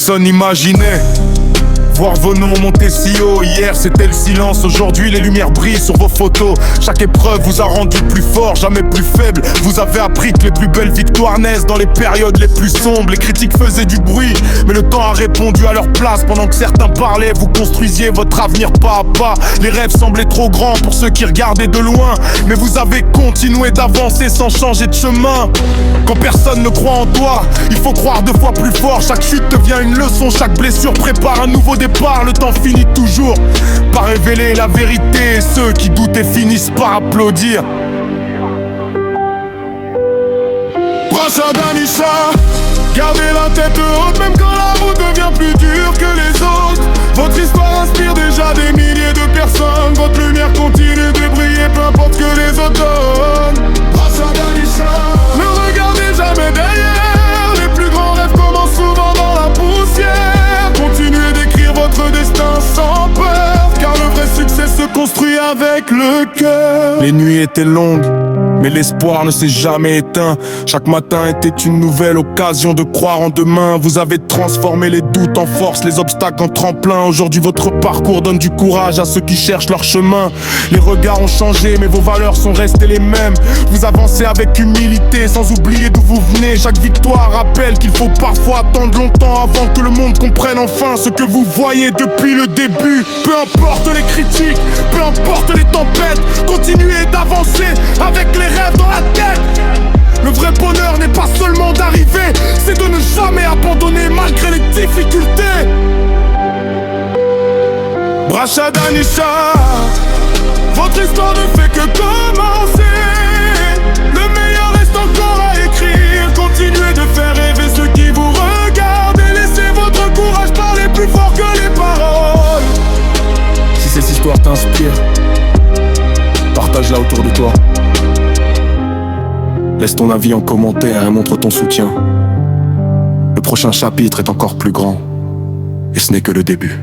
Personne n'imaginait voir vos noms monter si haut. Hier c'était le silence, aujourd'hui les lumières brillent sur vos photos. Chaque épreuve vous a rendu plus fort, jamais plus faible. Vous avez appris que les plus belles victoires naissent dans les périodes les plus sombres. Les critiques faisaient du bruit, mais le temps a répondu à leur place. Pendant que certains parlaient, vous construisiez votre avenir pas à pas. Les rêves semblaient trop grands pour ceux qui regardaient de loin, mais vous avez continué d'avancer sans changer de chemin. Quand personne ne croit en toi, il faut croire 2 fois plus fort. Chaque chute devient une leçon, chaque blessure prépare un nouveau départ. Le temps finit toujours par révéler la vérité, et ceux qui doutaient finissent par applaudir. Bracha Danisha, gardez la tête haute même quand la route devient plus dure que les autres. Votre histoire inspire déjà des milliers de personnes. Votre lumière continue de briller, peu importe que les autres donnent. Bracha Danisha, ne regardez jamais derrière. Les plus grands rêves commencent souvent dans la poussière. Continuez d'écrire votre destin sans peur, car le vrai succès se construit avec le cœur. Les nuits étaient longues, mais l'espoir ne s'est jamais éteint. Chaque matin était une nouvelle occasion de croire en demain. Vous avez transformé les doutes en force, les obstacles en tremplin. Aujourd'hui votre parcours donne du courage à ceux qui cherchent leur chemin. Les regards ont changé, mais vos valeurs sont restées les mêmes. Vous avancez avec humilité, sans oublier d'où vous venez. Chaque victoire rappelle qu'il faut parfois attendre longtemps avant que le monde comprenne enfin ce que vous voyez depuis le début. Peu importe les critiques, peu importe les tempêtes, continuez d'avancer avec les rêves dans la tête. Le vrai bonheur n'est pas seulement d'arriver, c'est de ne jamais abandonner malgré les difficultés. Bracha Danisha, votre histoire ne fait que commencer. Le meilleur reste encore à écrire. Continuez de faire rêver ceux qui vous regardent et laissez votre courage parler plus fort que les paroles. Si cette histoire t'inspire, partage-la autour de toi. Laisse ton avis en commentaire et montre ton soutien. Le prochain chapitre est encore plus grand, et ce n'est que le début.